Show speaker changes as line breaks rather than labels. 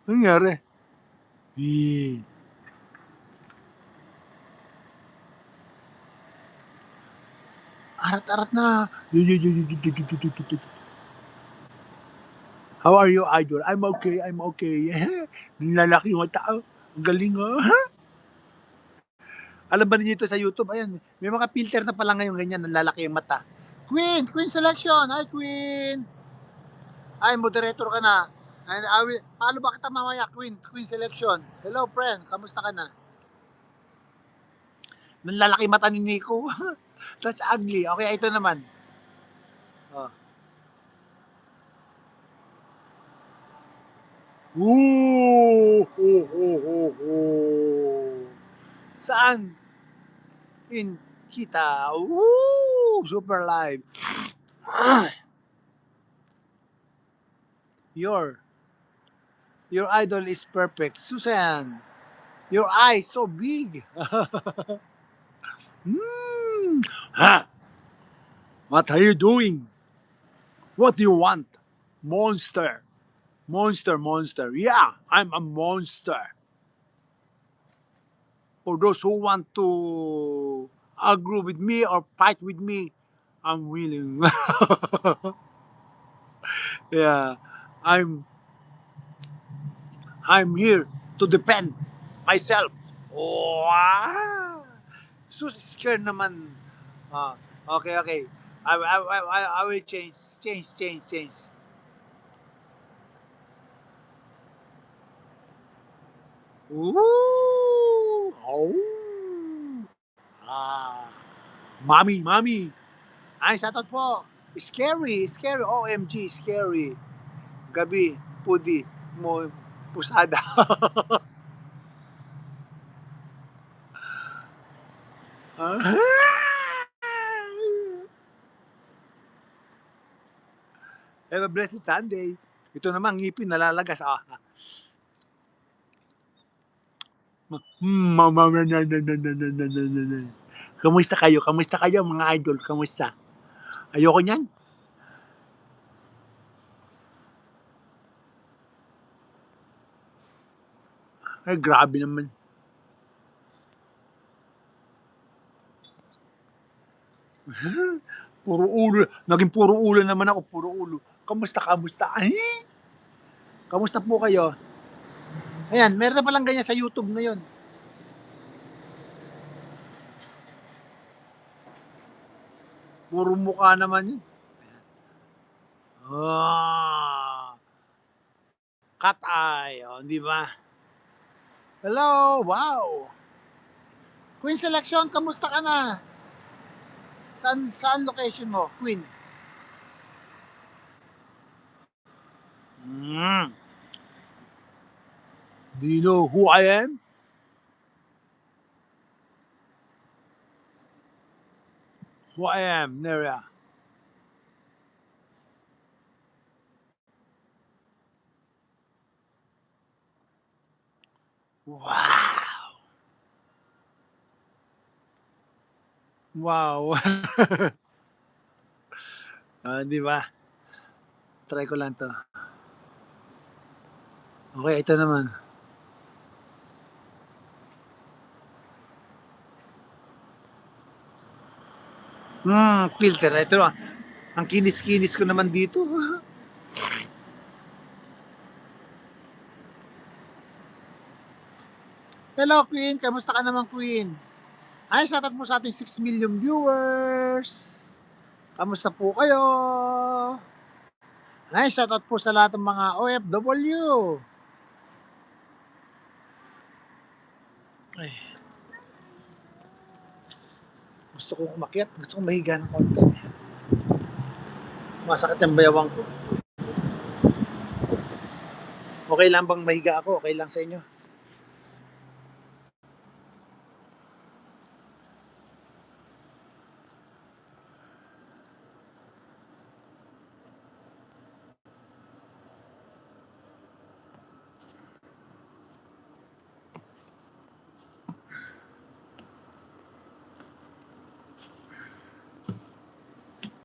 Anong nangyari? Eh. Arat-arat na. How are you, Idol? I'm okay, I'm okay. Lalaki yung tao. Ang galing, oh. Alam ba niyo ito sa YouTube? Ayan, may mga filter na pala ngayon ganyan, lalaki yung mata. Queen! Queen selection! Hi, Queen! Ay, moderator ka na. And I will, paano ba kita mamaya, Queen? Queen selection. Hello, friend. Kamusta ka na? Lalaki mata ni Nico. That's ugly. Okay, ito naman. Oh. Saan? In kita. Super live. Your idol is perfect. Susan, your eyes so big. Ha? What are you doing? What do you want? Monster. Monster. Yeah, I'm a monster. For those who want to argue with me or fight with me, I'm willing. Yeah, I'm here to defend myself. Wow! So scared naman. Ah, okay. I will change. Ooh! Oh! Ah! Mommy! Ay, shoutout po! Scary! OMG, scary! Gabi, pudi, mo, pusada. Have a blessed Sunday. Ito naman, ngipin nalalagas. Kamusta kayo? Mga idol? Kamusta? Ayoko niyan. Ay, grabe naman. Puro ulo. Naging puro ulo naman ako. Puro ulo. Kamusta? Ay, kamusta po kayo? Ayan, meron na palang ganyan sa YouTube ngayon. Puro mukha naman yun. Cat eye. Di ba? Hello, wow. Queen Selection, kamusta ka na? Saan location mo, Queen? Do you know who I am? Who I am, Neria. Wow. Di ba? Try ko lang to. Okay, ito naman. Filter. Ito na. Ang kinis-kinis ko naman dito. Hello, Queen. Kamusta ka naman, Queen? Ay, shoutout mo sa ating 6 million viewers. Kamusta po kayo? Ay, shoutout po sa lahat ng mga OFW. Ay. Gusto kong umakyat. Gusto kong mahiga ng konti. Masakit ang bayawang ko. Okay lang bang mahiga ako? Okay lang sa inyo?